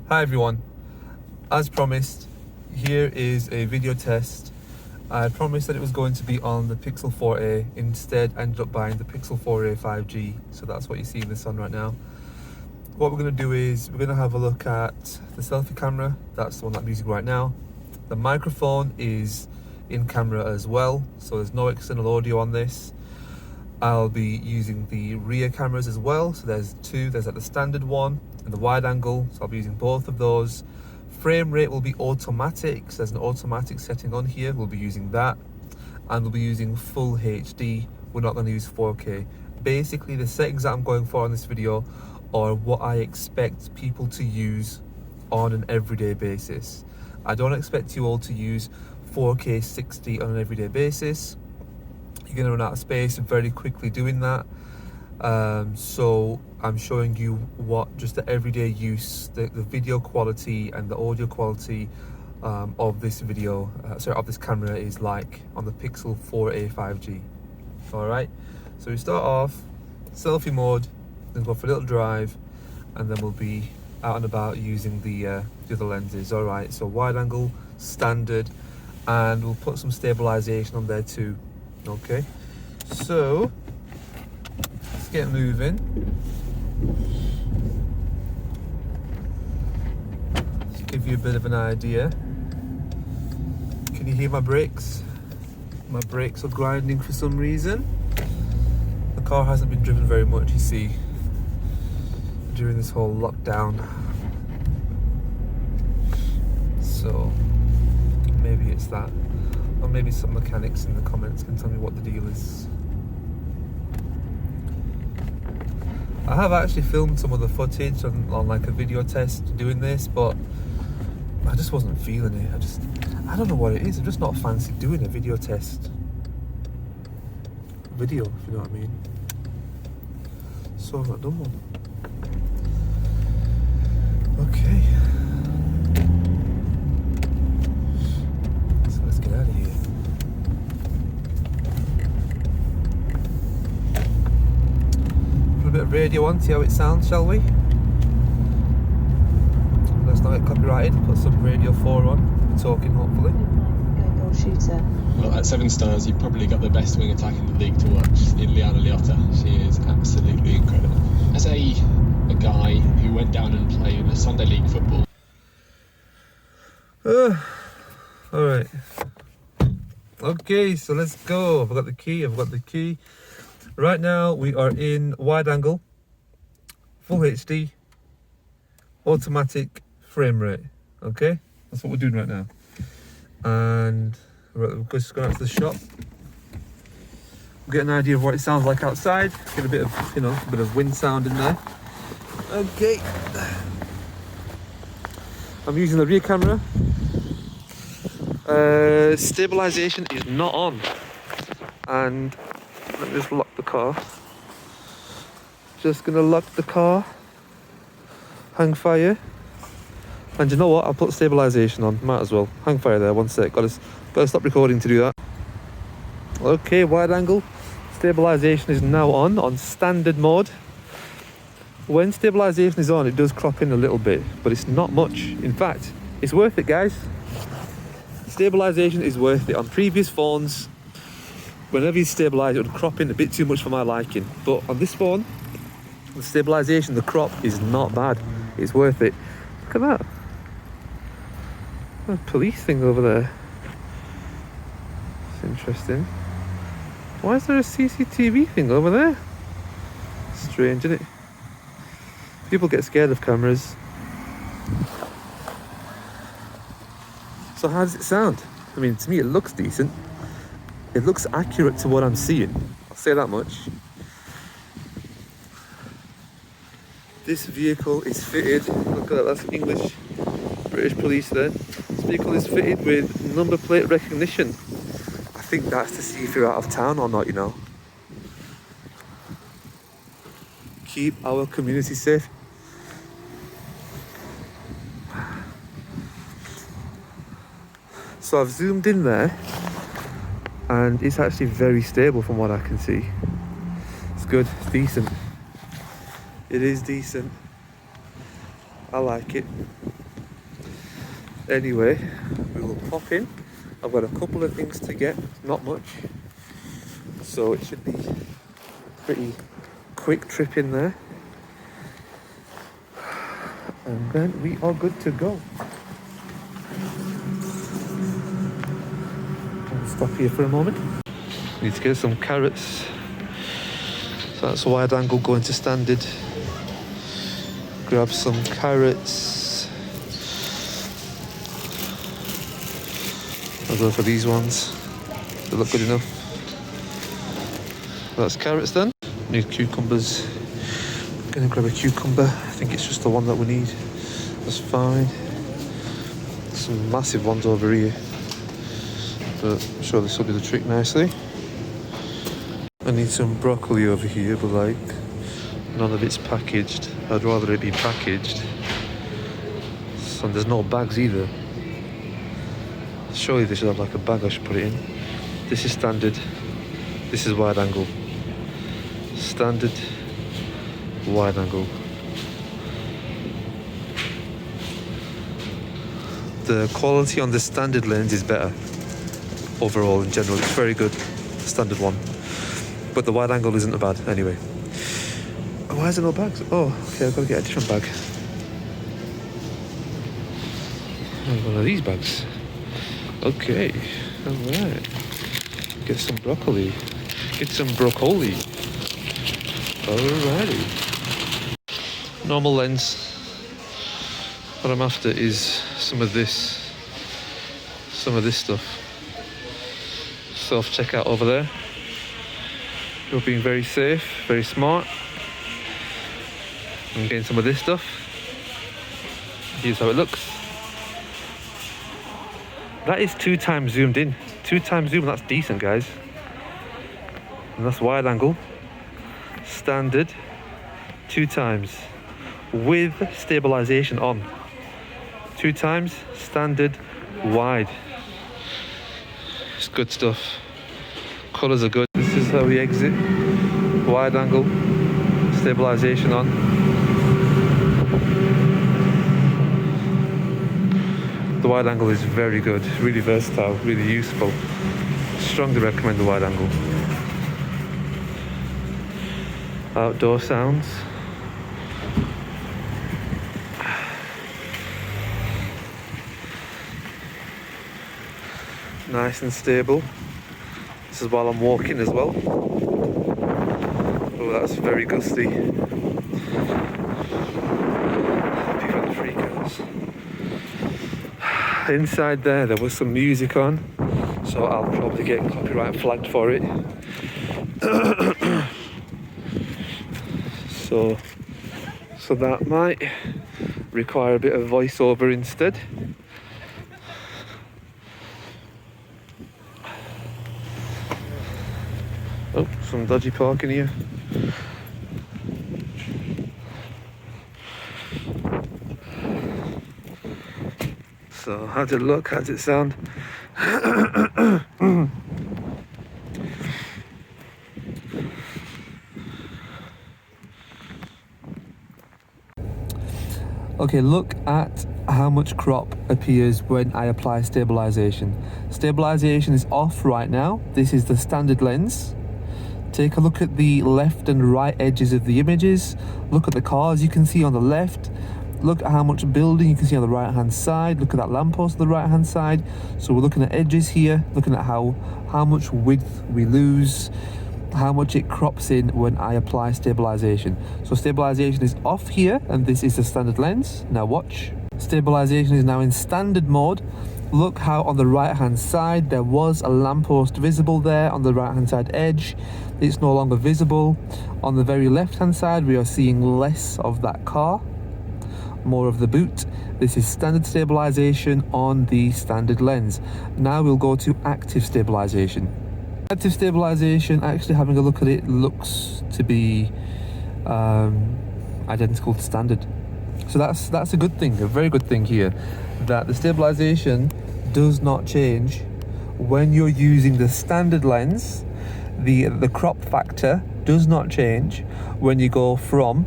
Hi everyone, as promised, here is a video test. I promised that it was going to be on the Pixel 4a, instead I ended up buying the Pixel 4a 5G, so that's what you see in the sun right now. What we're going to do is, we're going to have a look at the selfie camera, that's the one that I'm using right now. The microphone is in camera as well, so there's no external audio on this. I'll be using the rear cameras as well, so there's two, there's like the standard one and the wide angle, so I'll be using both of those. Frame rate will be automatic, so there's an automatic setting on here, we'll be using that. And we'll be using full HD, we're not going to use 4K. Basically the settings that I'm going for in this video are what I expect people to use on an everyday basis. I don't expect you all to use 4K 60 on an everyday basis. You're going to run out of space very quickly doing that. So I'm showing you what just the everyday use, the video quality and the audio quality of this video, of this camera is like on the Pixel 4a 5G. Alright, so we start off selfie mode, then go for a little drive, and then we'll be out and about using the other lenses. Alright, so wide angle, standard, and we'll put some stabilization on there too. Okay, so let's get moving. Let's give you a bit of an idea. Can you hear my brakes? My brakes are grinding for some reason. The car hasn't been driven very much, you see, during this whole lockdown. So maybe it's that. Or maybe some mechanics in the comments can tell me what the deal is. I have actually filmed some of the footage on like a video test doing this, but I just wasn't feeling it. I don't know what it is, I'm just not fancy doing a video test video, if you know what I mean. So I've not done one. Okay. Get out of here. Put a bit of radio on, see how it sounds, shall we? Let's not get copyrighted. Put some Radio 4 on. We're talking, hopefully. Goal shooter. Well, at 7 stars, you've probably got the best wing attack in the league to watch in Liana Liotta. She is absolutely incredible. As a guy who went down and played in the Sunday League football. Alright. Okay, so let's go. I've got the key. Right now we are in wide angle, full HD, automatic frame rate. Okay, that's what we're doing right now. And we're just going out to the shop. We'll get an idea of what it sounds like outside. Get a bit of, a bit of wind sound in there. Okay. I'm using the rear camera. Stabilization is not on, and let me just lock the car. Just gonna lock the car, hang fire, and you know what, I'll put stabilization on, might as well. Hang fire there, 1 sec, gotta stop recording to do that. Okay, wide angle, stabilization is now on standard mode. When stabilization is on, it does crop in a little bit, but it's not much. In fact, it's worth it, guys. Stabilization is worth it. On previous phones, whenever you stabilize, it would crop in a bit too much for my liking. But on this phone, the stabilization, the crop is not bad. It's worth it. Look at that. A police thing over there. It's interesting. Why is there a CCTV thing over there? Strange, isn't it? People get scared of cameras. So how does it sound? I mean, to me it looks decent. It looks accurate to what I'm seeing. I'll say that much. This vehicle is fitted, look at that, that's English, British police there. This vehicle is fitted with number plate recognition. I think that's to see if you're out of town or not, Keep our community safe. So I've zoomed in there, and it's actually very stable from what I can see. It's good, it's decent. It is decent. I like it. Anyway, we will pop in. I've got a couple of things to get, not much. So it should be a pretty quick trip in there. And then we are good to go. I'll stop here for a moment. Need to get some carrots. So that's wide angle going to standard. Grab some carrots. I'll go for these ones. They look good enough. That's carrots then. Need cucumbers. Gonna grab a cucumber. I think it's just the one that we need. That's fine. Some massive ones over here. But I'm sure this will do the trick nicely. I need some broccoli over here, but like none of it's packaged. I'd rather it be packaged. And there's no bags either. Surely they should have like a bag I should put it in. This is standard. This is wide angle. Standard, wide angle. The quality on the standard lens is better overall in general. It's very good, the standard one. But the wide angle isn't bad anyway. Why is there no bags? Oh, okay, I've got to get a different bag. One of these bags. Okay, alright. Get some broccoli. Get some broccoli. Alrighty. Normal lens. What I'm after is some of this stuff. Self-checkout over there. You're being very safe, very smart. I'm getting some of this stuff. Here's how it looks. That is 2 times zoomed in. 2 times zoom, that's decent, guys. And that's wide angle. Standard. 2 times. With stabilization on. 2 times, standard, wide. It's good stuff. Colours are good. This is how we exit. Wide angle, stabilization on. The wide angle is very good, really versatile, really useful. Strongly recommend the wide angle. Outdoor sounds. Nice and stable. This is while I'm walking as well. Oh, that's very gusty. Happy for the freakouts. Inside there was some music on, so I'll probably get copyright flagged for it. So that might require a bit of voiceover instead. Oh, some dodgy parking here. So, how's it look? How's it sound? Okay, look at how much crop appears when I apply stabilization. Stabilization is off right now. This is the standard lens. Take a look at the left and right edges of the images. Look at the cars you can see on the left. Look at how much building you can see on the right hand side. Look at that lamppost on the right hand side. So we're looking at edges here, looking at how much width we lose, how much it crops in when I apply stabilization. So stabilization is off here, and this is the standard lens. Now watch. Stabilization is now in standard mode. Look how on the right hand side there was a lamppost visible there on the right hand side edge. It's no longer visible. On the very left hand side we are seeing less of that car, more of the boot. This is standard stabilization on the standard lens. Now we'll go to active stabilization. Active stabilization, actually having a look at it, looks to be identical to standard. So that's a good thing, a very good thing here, that the stabilization does not change when you're using the standard lens. The crop factor does not change when you go from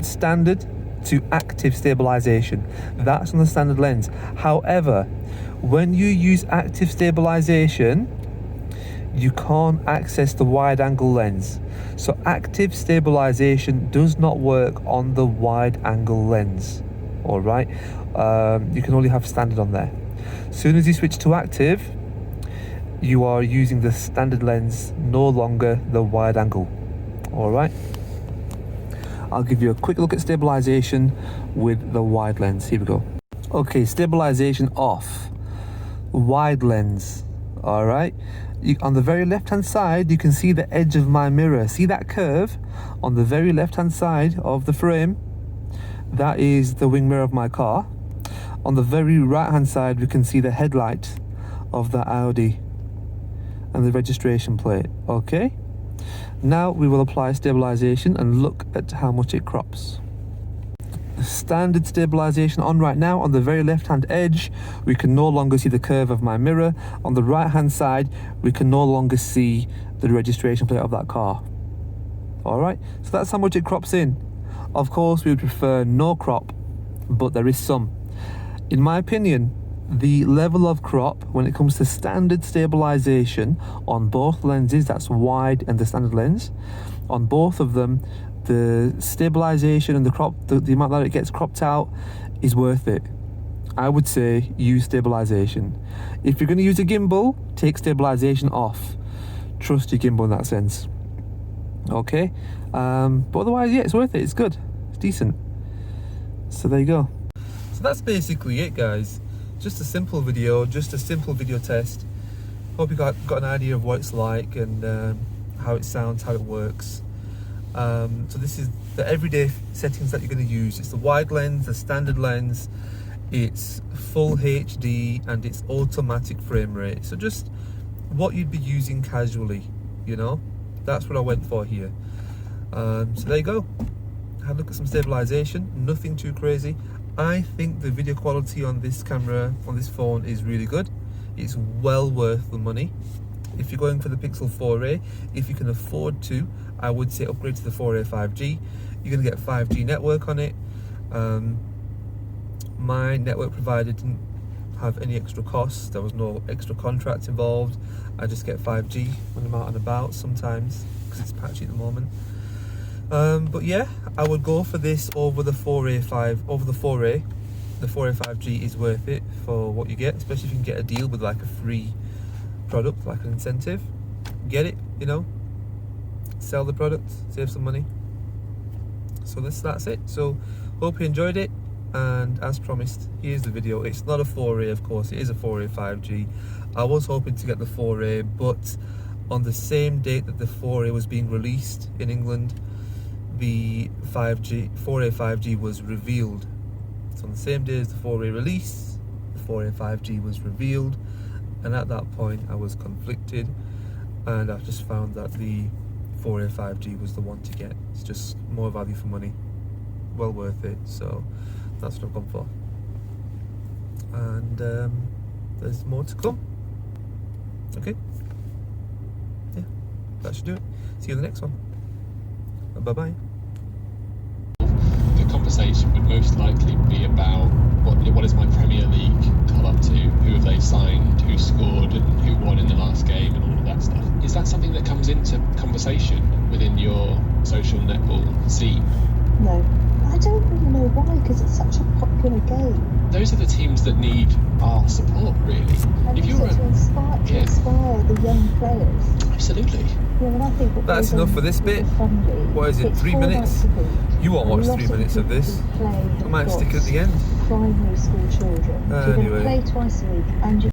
standard to active stabilization. That's on the standard lens. However, when you use active stabilization, you can't access the wide angle lens. So active stabilization does not work on the wide angle lens. All right, you can only have standard on there. As soon as you switch to active, you are using the standard lens, no longer the wide angle. All right, I'll give you a quick look at stabilization with the wide lens. Here we go. Okay, stabilization off, wide lens. All right, on the very left hand side you can see the edge of my mirror. See that curve on the very left hand side of the frame? That is the wing mirror of my car. On the very right hand side we can see the headlight of the Audi and the registration plate. Okay, now we will apply stabilization and look at how much it crops. Standard stabilization on right now. On the very left hand edge we can no longer see the curve of my mirror. On the right hand side we can no longer see the registration plate of that car. All right, so that's how much it crops in. Of course we would prefer no crop, but there is some. In my opinion, the level of crop when it comes to standard stabilization on both lenses, that's wide and the standard lens, on both of them, the stabilization and the crop, the amount that it gets cropped out is worth it. I would say use stabilization. If you're going to use a gimbal, take stabilization off. Trust your gimbal in that sense. Okay, but otherwise, yeah, it's worth it. It's good. It's decent. So there you go. So that's basically it, guys. Just a simple video, just a simple video test. Hope you got an idea of what it's like and how it sounds, how it works. So this is the everyday settings that you're going to use. It's the wide lens, the standard lens, it's full HD, and it's automatic frame rate. So just what you'd be using casually, you know. That's what I went for here. So there you go. Have a look at some stabilization. Nothing too crazy. I think the video quality on this camera, on this phone, is really good. It's well worth the money. If you're going for the Pixel 4a, if you can afford to, I would say upgrade to the 4a 5G. You're going to get 5G network on it. My network provider didn't have any extra costs. There was no extra contract involved. I just get 5G when I'm out and about sometimes because it's patchy at the moment. But yeah, I would go for this over the 4A. The 4A 5G is worth it for what you get, especially if you can get a deal with like a free product, like an incentive. Get it, you know, sell the product, save some money. So that's it. So hope you enjoyed it, and as promised, here's the video. It's not a 4A, of course, it is a 4A 5G. I was hoping to get the 4A, but on the same date that the 4A was being released in England, the 4A 5G was revealed. So on the same day as the 4A release, the 4A 5G was revealed, and at that point I was conflicted, and I just found that the 4A 5G was the one to get. It's just more value for money, well worth it. So that's what I've gone for, and there's more to come. Okay, yeah, that should do it. See you in the next one. Bye bye. The conversation would most likely be about what is my Premier League club up to, who have they signed, who scored, and who won in the last game, and all of that stuff. Is that something that comes into conversation within your social netball scene? No, I don't really know why, because it's such a popular game. Those are the teams that need our support, really. And If also you're to inspire the young players. Absolutely. Yeah, when I think what That's goes enough on for this with bit. the funding, What is it, it's 3 4 minutes? nights a week. You won't watch A lot 3 minutes of this. people who play I might have stick it at the end. got primary school children. So you're going Anyway. to play twice a week, and you